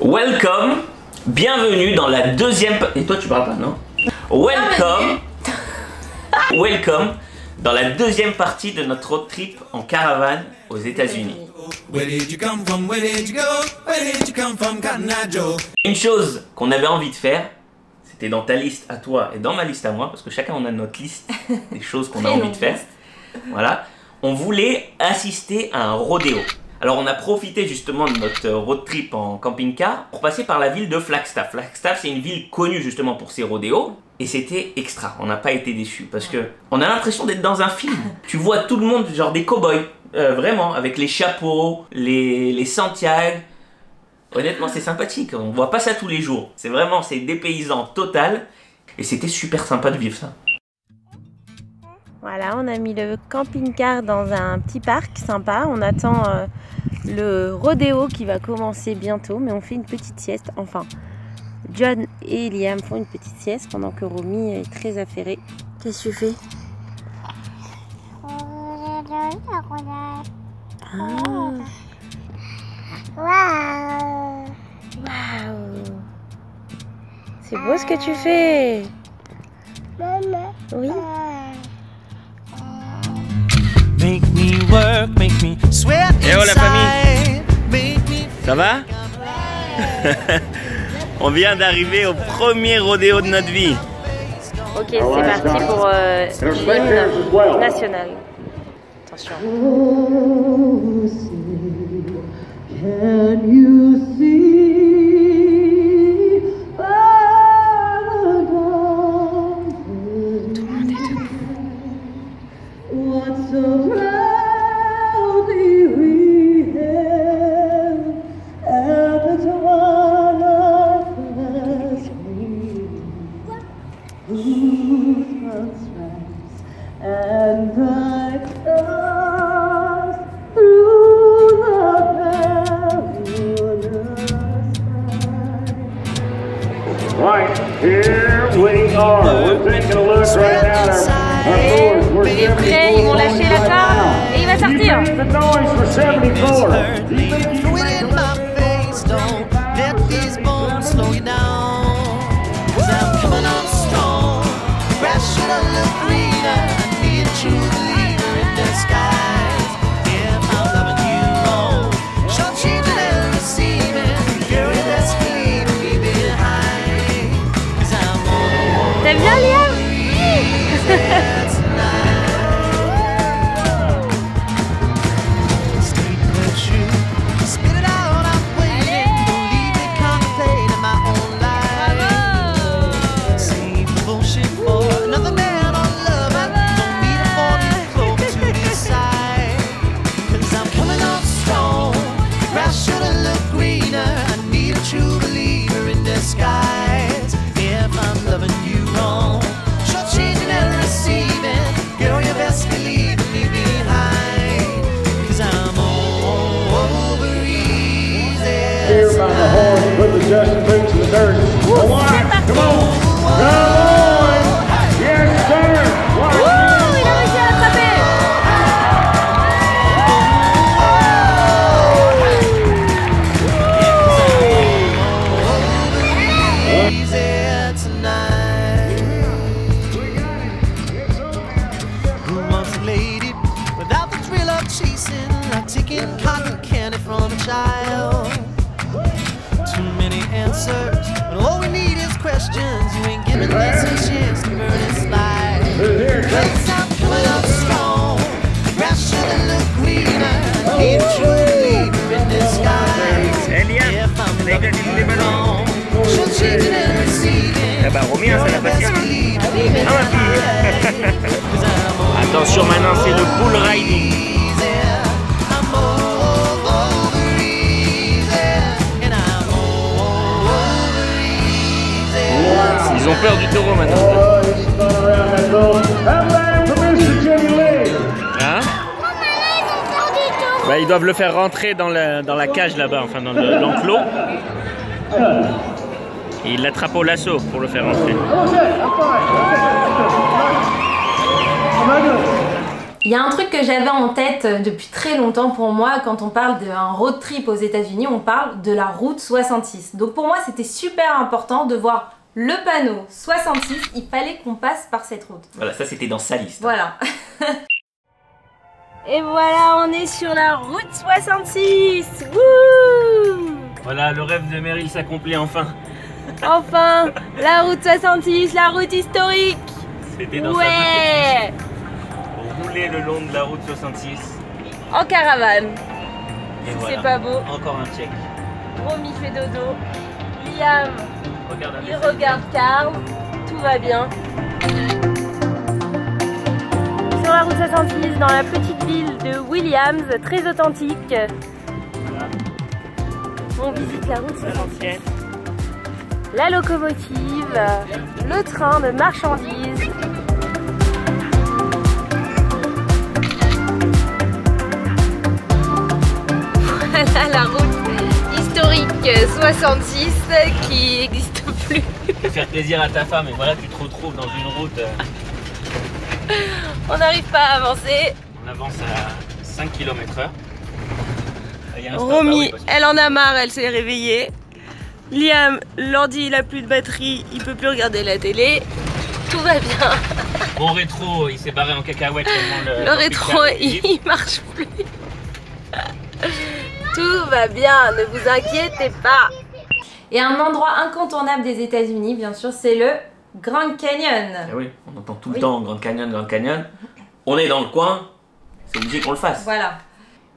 Welcome, bienvenue dans la deuxième... Et toi tu parles pas, non? Welcome, welcome dans la deuxième partie de notre road trip en caravane aux États-Unis. Une chose qu'on avait envie de faire, c'était dans ta liste à toi et dans ma liste à moi, parce que chacun on a notre liste des choses qu'on a envie de faire. Voilà, on voulait assister à un rodéo. Alors on a profité justement de notre road trip en camping-car pour passer par la ville de Flagstaff. Flagstaff c'est une ville connue justement pour ses rodéos et c'était extra, on n'a pas été déçus parce que on a l'impression d'être dans un film. Tu vois tout le monde genre des cow-boys, vraiment avec les chapeaux, les Santiago. Honnêtement c'est sympathique, on voit pas ça tous les jours. C'est vraiment, c'est dépaysant total et c'était super sympa de vivre ça. Voilà, on a mis le camping-car dans un petit parc sympa. On attend le rodéo qui va commencer bientôt, mais on fait une petite sieste. Enfin, John et Liam font une petite sieste pendant que Romy est très affairée. Qu'est-ce que tu fais? Waouh! C'est beau ce que tu fais! Maman. Oui. Et oh la famille, ça va? On vient d'arriver au premier rodéo de notre vie. Ok, c'est parti pour l'hymne national. Attention. Right, here we are. We're taking a look right now. Il est prêt, ils vont lâcher la corde et il va sortir. The noise for 74. T'aimes bien Liam? Put the Justin boots in the dirt. Come on, come on, yes sir. Il a réussi à l'attraper. Who wants a lady without the thrill of chasing, like taking cotton candy from a child? Too many answers, but all we need is questions. You ain't giving this a chance to burn its light. Cause I'm coming up strong. Grass should look greener. I need a true believer in disguise. If I'm loving you wrong, she'll change it and receive it. Eh ben Romy, ça l'a pas tiré. Ah ma fille. Attention maintenant, c'est le bull riding. Ils ont peur du taureau maintenant. Hein? Bah, ils doivent le faire rentrer dans la cage là-bas, enfin dans l'enclos. Et ils l'attrapent au lasso pour le faire rentrer. Il y a un truc que j'avais en tête depuis très longtemps pour moi, quand on parle d'un road trip aux États-Unis, on parle de la route 66. Donc pour moi, c'était super important de voir le panneau 66, il fallait qu'on passe par cette route. Voilà, ça c'était dans sa liste. Voilà. Et voilà, on est sur la route 66. Wouh! Voilà, le rêve de Meryl s'accomplit enfin. Enfin, la route 66, la route historique. C'était dans sa Ouais! On roulait le long de la route 66. En caravane. Et Si voilà. c'est pas beau. Encore un check. Romy fait dodo. Liam, Regarde un il dessin. regarde Carl. Tout va bien. Sur la route 66, dans la petite ville de Williams, très authentique. Voilà. On visite la route 66. La locomotive, le train de marchandises. Voilà la route historique 66 qui n'existe plus. Je vais faire plaisir à ta femme et voilà, tu te retrouves dans une route. On n'arrive pas à avancer. On avance à 5 km/h. Romy, elle en a marre, elle s'est réveillée. Liam, l'ordi il a plus de batterie, il peut plus regarder la télé. Tout va bien. Mon rétro, il s'est barré en cacahuète tellement Le rétro, il marche plus. Tout va bien, ne vous inquiétez pas. Et un endroit incontournable des États-Unis, bien sûr, c'est le Grand Canyon. Eh oui, on entend tout le temps Grand Canyon, Grand Canyon. On est dans le coin, c'est obligé qu'on le fasse. Voilà.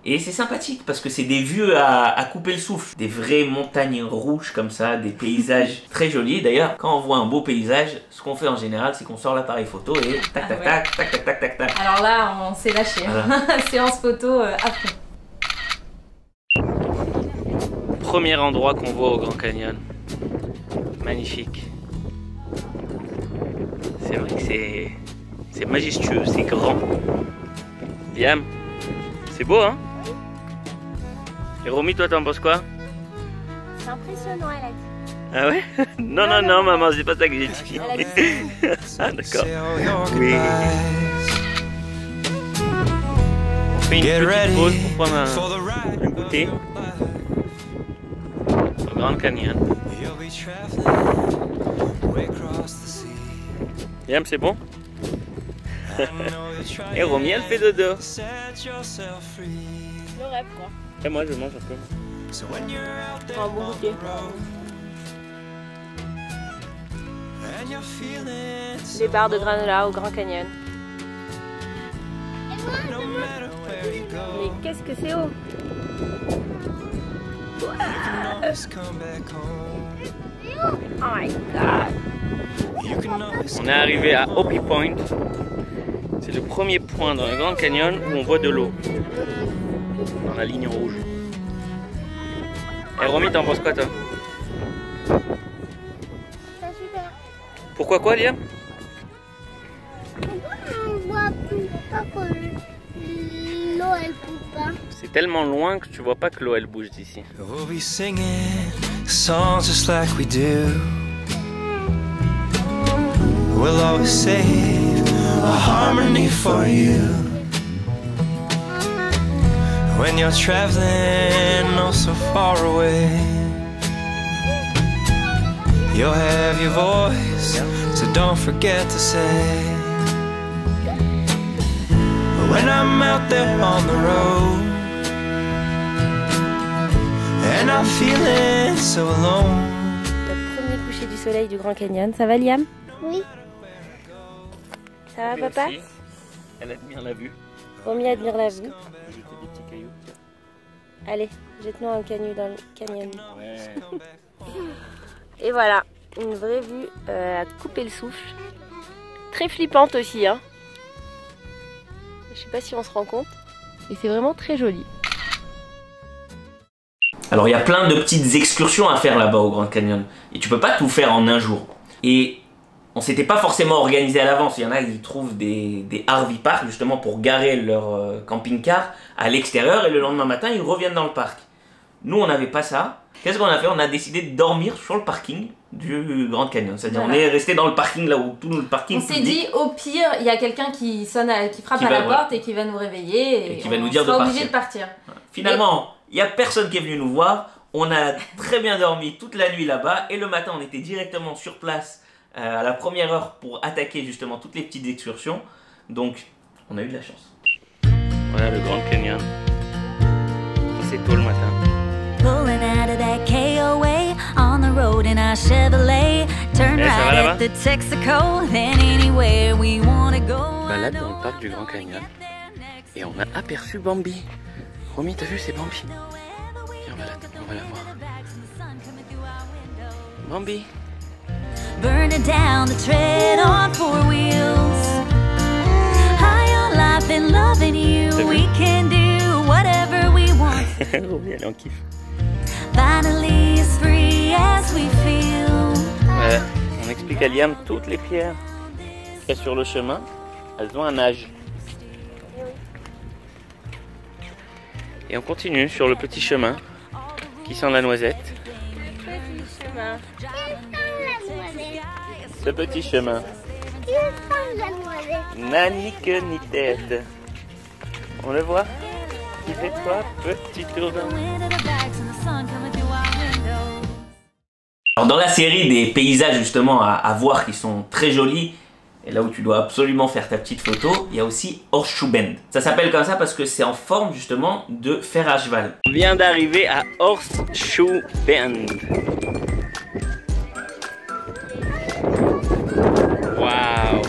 Et c'est sympathique parce que c'est des vues à couper le souffle. Des vraies montagnes rouges comme ça, des paysages très jolis. D'ailleurs, quand on voit un beau paysage, ce qu'on fait en général, c'est qu'on sort l'appareil photo et tac tac tac tac tac tac tac tac. Alors là, on s'est lâché. Voilà. Séance photo à fond. Premier endroit qu'on voit au Grand Canyon. Magnifique. C'est vrai que c'est majestueux, c'est grand. Liam, c'est beau hein? Et Romy, toi t'en penses quoi? C'est impressionnant, elle a dit. Ah ouais? Non, non, non, maman, c'est pas ça que j'ai dit. Elle a dit. Ah d'accord. Say all your Oui. goodbyes. On fait une Get petite ready pause pour prendre for the ride un goûter of your life. sur le Grand Canyon. You'll be traveling way across the sea. Liam, c'est bon? I know you're trying Et Romy, elle fait dodo. to set yourself free. J'aurais quoi. Et moi, je mange un peu. So when you're out there Un bon on goûter. the road and you're feeling so Les barres de granola au Grand Canyon. no matter where you Mais go, qu'est-ce que c'est haut? you can always come back home. Oh my god. You can always On est arrivé à Hopi Point. C'est le premier point dans le Grand Canyon où on voit de l'eau. Dans la ligne rouge. Et Romy, t'en penses quoi toi? C'est super. Pourquoi quoi, Liam? On voit pas que l'eau elle pousse pas. C'est tellement loin que tu vois pas que l'eau elle bouge d'ici. We'll be singing songs just like we do. We'll always save a harmony for you. When you're traveling oh so far away, you'll have your voice, so don't forget to say. When I'm out there on the road and I'm feeling so alone. Notre premier coucher du soleil du Grand Canyon. Ça va, Liam? Oui. Ça va, papa? Elle admire la vue. Romy admire la vue. Jeter des petits cailloux. Allez, jette-nous un canyon dans le canyon. Ouais. Et voilà, une vraie vue à couper le souffle. Très flippante aussi, hein. Je sais pas si on se rend compte. Et c'est vraiment très joli. Alors il y a plein de petites excursions à faire là-bas au Grand Canyon. Et tu peux pas tout faire en un jour. Et on s'était pas forcément organisé à l'avance. Il y en a qui trouvent des RV parks justement pour garer leur camping-car à l'extérieur et le lendemain matin ils reviennent dans le parc. Nous on n'avait pas ça. Qu'est-ce qu'on a fait? On a décidé de dormir sur le parking du Grand Canyon. C'est-à-dire Voilà. on est resté dans le parking là où tout le parking On s'est public, dit au pire, il y a quelqu'un qui sonne, qui frappe à la porte et qui va nous réveiller Et qui va on nous dire de sera partir. obligé de partir. Finalement, il n'y a personne qui est venu nous voir. On a très bien dormi toute la nuit là-bas. Et le matin, on était directement sur place à la première heure pour attaquer justement toutes les petites excursions. Donc, on a eu de la chance. Voilà le Grand Canyon. C'est tôt le matin. Pulling out of that KOA on the road in our Chevrolet. Turn Eh, ça va right là-bas? at the Texaco, then anywhere we wanna go. Balade dans le parc du Grand Canyon. Et on a aperçu Bambi. Romy, t'as vu, c'est Bambi. Viens, on va la voir. Bambi. Burning down the tread on four wheels. High on life and loving you. T'as vu? We can do whatever we want. Romy, elle est en kiff. Finally as free as we feel. Ouais, on explique à Liam toutes les pierres qu'il y a sur le chemin. Elles ont un âge. Et on continue sur le petit chemin qui sent la noisette. Petit chemin. Ce petit chemin. N'a ni queue ni tête. On le voit? Il fait quoi? Petit tour d'un. Wind of the backs and the sun coming through our window. Alors dans la série des paysages justement à voir qui sont très jolis, et là où tu dois absolument faire ta petite photo, il y a aussi Horseshoe Bend. Ça s'appelle comme ça parce que c'est en forme justement de fer à cheval. On vient d'arriver à Horseshoe Bend. Waouh!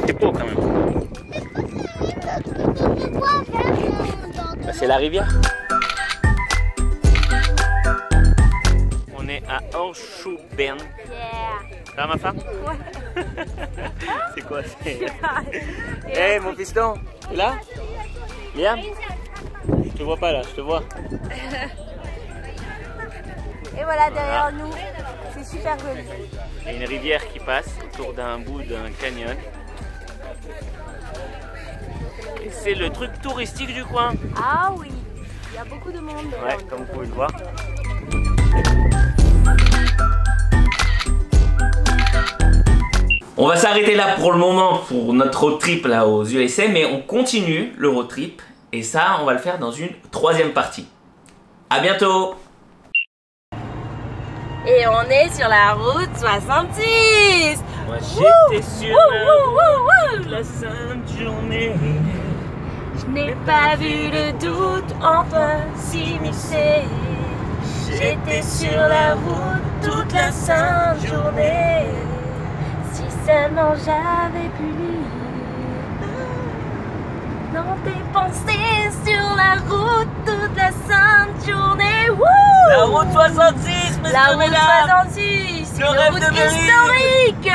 C'est beau quand même. Bah, c'est la rivière. On est à Horseshoe Bend. Ça va ma femme? Ouais. C'est quoi? Hey mon piston, t'es là? Liam? Je te vois pas là, je te vois. Et voilà derrière nous, c'est super joli. Il y a une rivière qui passe autour d'un bout d'un canyon. Et c'est le truc touristique du coin. Ah oui, il y a beaucoup de monde. Ouais, comme vous pouvez le voir. On va s'arrêter là pour le moment pour notre road trip là aux USA, mais on continue le road trip et ça on va le faire dans une troisième partie. À bientôt. Et on est sur la route 66. Moi j'étais sur la sainte journée. Je n'ai pas vu le doute en toi s'immiscer. J'étais sur la route toute la sainte journée. Si seulement j'avais pu lire dans tes pensées sur la route toute la sainte journée. Wouh! La route 66, La route 66, Le une rêve route de Meryl. historique.